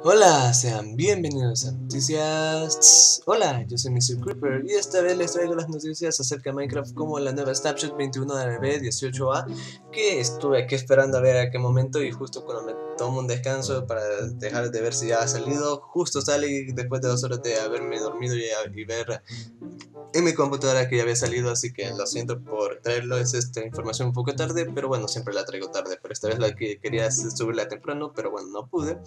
Hola, sean bienvenidos a Noticias Tss. Hola, yo soy Mr. Creeper y esta vez les traigo las noticias acerca de Minecraft como la nueva Snapshot 21W18A que estuve aquí esperando a ver a qué momento y justo cuando me tomo un descanso para dejar de ver si ya ha salido, justo sale y después de 2 horas de haberme dormido y ver en mi computadora que ya había salido, así que lo siento por traerlo, es esta información un poco tarde, pero bueno, siempre la traigo tarde, pero esta vez la que quería subirla temprano, pero bueno, no pude.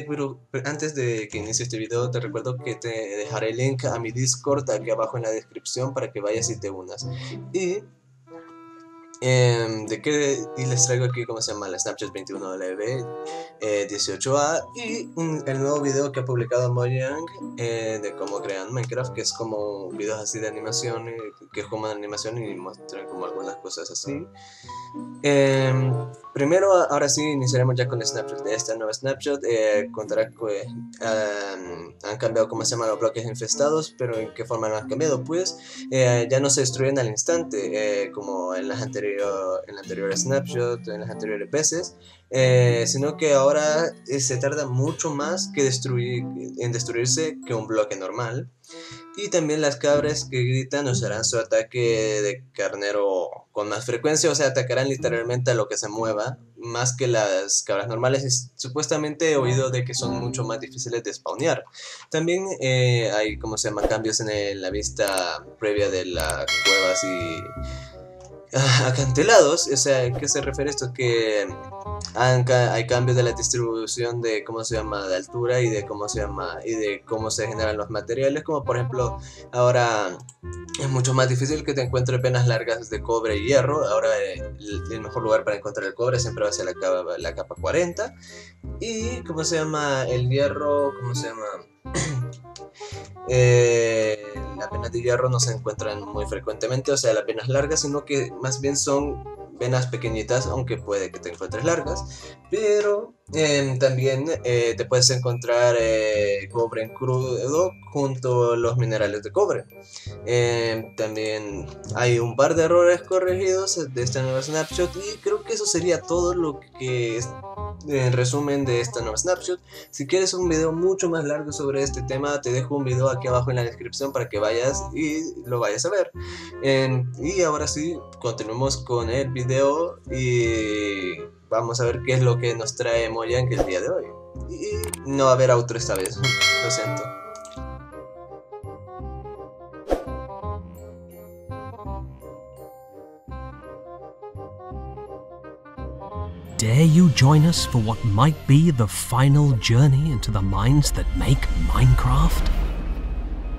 Pero antes de que inicie este video te recuerdo que te dejaré el link a mi Discord aquí abajo en la descripción para que vayas y te unas. Y les traigo aquí cómo se llama la Snapshot 21W18A y el nuevo video que ha publicado Mojang de cómo crean Minecraft, que es como videos así de animación, que es como de animación y muestran como algunas cosas así. Primero, ahora sí, iniciaremos ya con el snapshot de esta nueva snapshot. Contará que han cambiado cómo se llaman los bloques infestados, pero ¿en qué forma lo han cambiado? Pues ya no se destruyen al instante, como en las anteriores snapshot, en las anteriores veces, sino que ahora se tarda mucho más en destruirse que un bloque normal. Y también las cabras que gritan usarán su ataque de carnero con más frecuencia, o sea, atacarán literalmente a lo que se mueva, más que las cabras normales. Y supuestamente he oído de que son mucho más difíciles de spawnear. También hay, ¿cómo se llama?, cambios en la vista previa de las cuevas y acantilados. O sea, ¿a qué se refiere esto? Que hay cambios de la distribución de cómo se llama, de altura y de cómo se llama y de cómo se generan los materiales, como por ejemplo ahora es mucho más difícil que te encuentres venas largas de cobre y hierro. Ahora el mejor lugar para encontrar el cobre siempre va a ser la capa 40 y cómo se llama el hierro, cómo se llama las venas de hierro no se encuentran muy frecuentemente, o sea, las venas largas, sino que más bien son venas pequeñitas, aunque puede que te encuentres largas. Pero también te puedes encontrar cobre en crudo junto a los minerales de cobre. También hay un par de errores corregidos de esta nueva snapshot y creo que eso sería todo lo que es en resumen de esta nueva snapshot. Si quieres un video mucho más largo sobre este tema, te dejo un video aquí abajo en la descripción para que vayas y lo vayas a ver. Y ahora sí, continuemos con el video y vamos a ver qué es lo que nos trae Mojang el día de hoy. Y no va a haber outro esta vez, lo siento. Dare you join us for what might be the final journey into the minds that make Minecraft?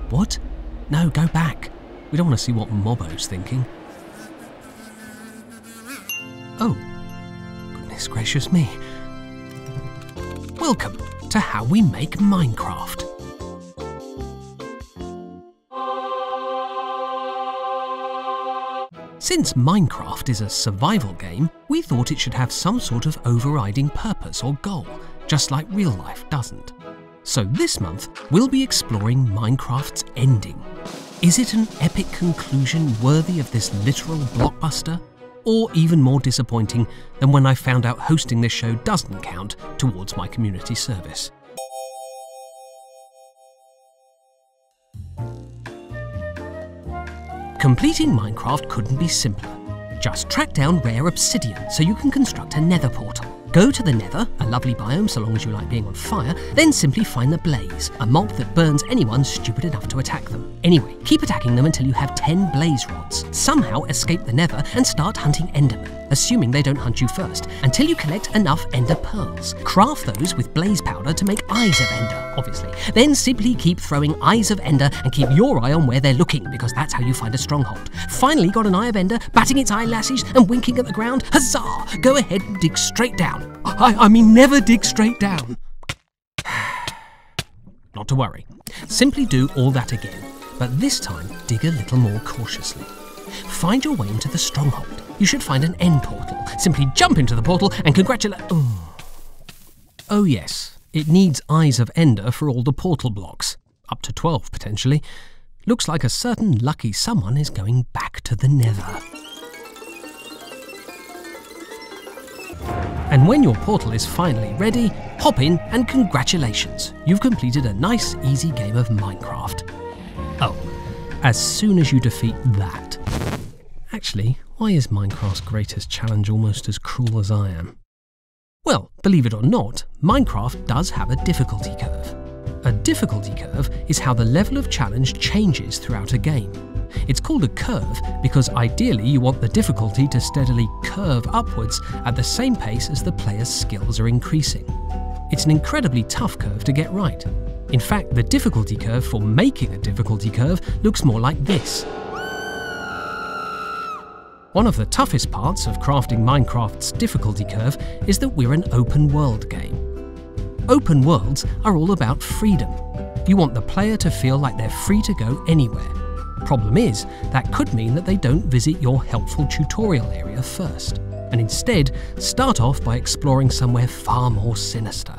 What? No, go back. We don't want to see what Mobo's thinking. Oh, goodness gracious me. Welcome to How We Make Minecraft. Since Minecraft is a survival game, we thought it should have some sort of overriding purpose or goal, just like real life doesn't. So this month, we'll be exploring Minecraft's ending. Is it an epic conclusion worthy of this literal blockbuster? Or even more disappointing than when I found out hosting this show doesn't count towards my community service? Completing Minecraft couldn't be simpler. Just track down rare obsidian so you can construct a nether portal. Go to the nether, a lovely biome so long as you like being on fire, then simply find the blaze, a mob that burns anyone stupid enough to attack them. Anyway, keep attacking them until you have 10 blaze rods. Somehow escape the nether and start hunting endermen, assuming they don't hunt you first, until you collect enough ender pearls. Craft those with blaze powder to make eyes of ender, obviously. Then simply keep throwing eyes of ender and keep your eye on where they're looking, because that's how you find a stronghold. Finally got an eye of ender, batting its eyelashes and winking at the ground? Huzzah! Go ahead and dig straight down. I mean never dig straight down. Not to worry. Simply do all that again, but this time dig a little more cautiously. Find your way into the stronghold. You should find an end portal. Simply jump into the portal and congratulate... Oh yes, it needs eyes of ender for all the portal blocks. Up to 12 potentially. Looks like a certain lucky someone is going back to the nether. And when your portal is finally ready, hop in and congratulations, you've completed a nice, easy game of Minecraft. Oh, as soon as you defeat that. Actually, why is Minecraft's greatest challenge almost as cruel as I am? Well, believe it or not, Minecraft does have a difficulty curve. A difficulty curve is how the level of challenge changes throughout a game. It's called a curve because ideally you want the difficulty to steadily curve upwards at the same pace as the player's skills are increasing. It's an incredibly tough curve to get right. In fact, the difficulty curve for making a difficulty curve looks more like this. One of the toughest parts of crafting Minecraft's difficulty curve is that we're an open world game. Open worlds are all about freedom. You want the player to feel like they're free to go anywhere. Problem is, that could mean that they don't visit your helpful tutorial area first, and instead start off by exploring somewhere far more sinister.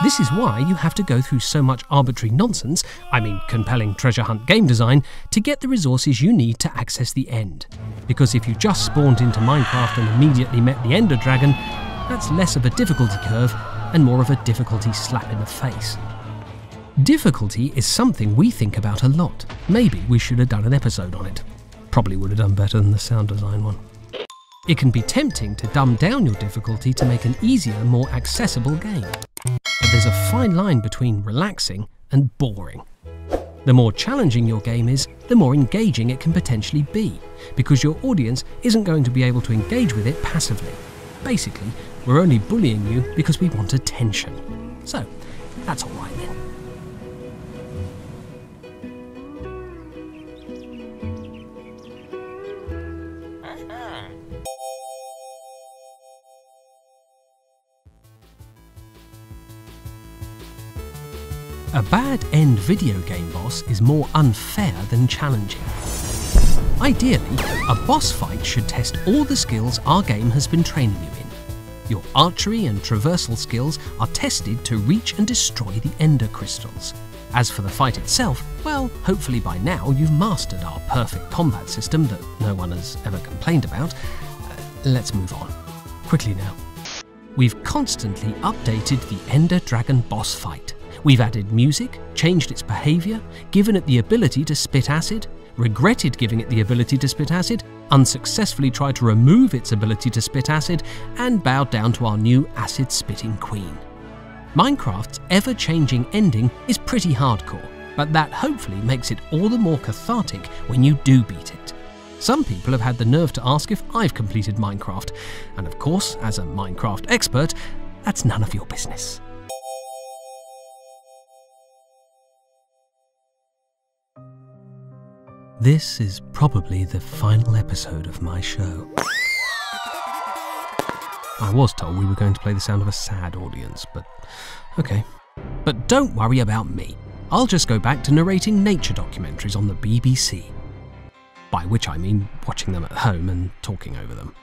This is why you have to go through so much arbitrary nonsense, I mean compelling treasure hunt game design, to get the resources you need to access the end. Because if you just spawned into Minecraft and immediately met the Ender Dragon, that's less of a difficulty curve and more of a difficulty slap in the face. Difficulty is something we think about a lot. Maybe we should have done an episode on it. Probably would have done better than the sound design one. It can be tempting to dumb down your difficulty to make an easier, more accessible game. But there's a fine line between relaxing and boring. The more challenging your game is, the more engaging it can potentially be, because your audience isn't going to be able to engage with it passively. Basically, we're only bullying you because we want attention. So, that's alright then. A bad end video game boss is more unfair than challenging. Ideally, a boss fight should test all the skills our game has been training you in. Your archery and traversal skills are tested to reach and destroy the ender crystals. As for the fight itself, well, hopefully by now you've mastered our perfect combat system that no one has ever complained about. Let's move on. Quickly now. We've constantly updated the Ender Dragon boss fight. We've added music, changed its behaviour, given it the ability to spit acid, regretted giving it the ability to spit acid, unsuccessfully tried to remove its ability to spit acid, and bowed down to our new acid-spitting queen. Minecraft's ever-changing ending is pretty hardcore, but that hopefully makes it all the more cathartic when you do beat it. Some people have had the nerve to ask if I've completed Minecraft, and of course, as a Minecraft expert, that's none of your business. This is probably the final episode of my show. I was told we were going to play the sound of a sad audience, but okay. But don't worry about me. I'll just go back to narrating nature documentaries on the BBC. By which I mean watching them at home and talking over them.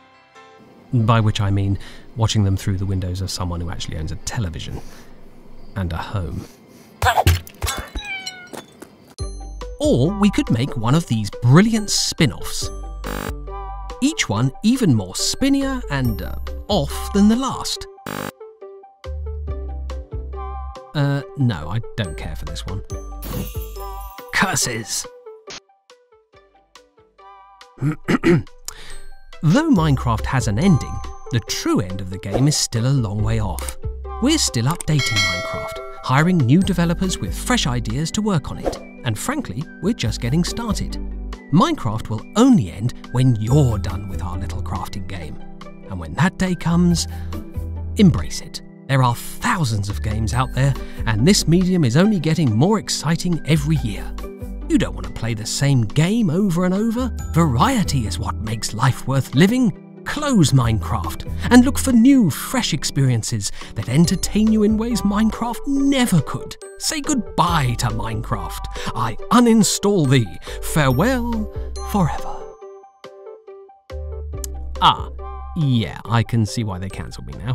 By which I mean watching them through the windows of someone who actually owns a television and a home. Or we could make one of these brilliant spin-offs. Each one even more spinnier and off than the last. No, I don't care for this one. Curses! Though Minecraft has an ending, the true end of the game is still a long way off. We're still updating Minecraft, hiring new developers with fresh ideas to work on it. And frankly, we're just getting started. Minecraft will only end when you're done with our little crafting game. And when that day comes, embrace it. There are thousands of games out there, and this medium is only getting more exciting every year. You don't want to play the same game over and over. Variety is what makes life worth living. Close Minecraft and look for new, fresh experiences that entertain you in ways Minecraft never could. Say goodbye to Minecraft. I uninstall thee. Farewell forever. Ah, yeah, I can see why they cancelled me now.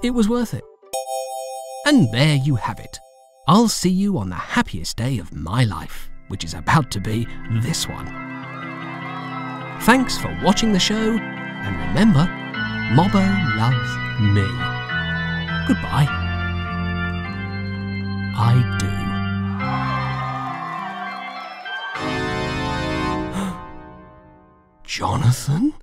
It was worth it. And there you have it. I'll see you on the happiest day of my life, which is about to be this one. Thanks for watching the show, and remember, Mobbo loves me. Goodbye. I do. Jonathan?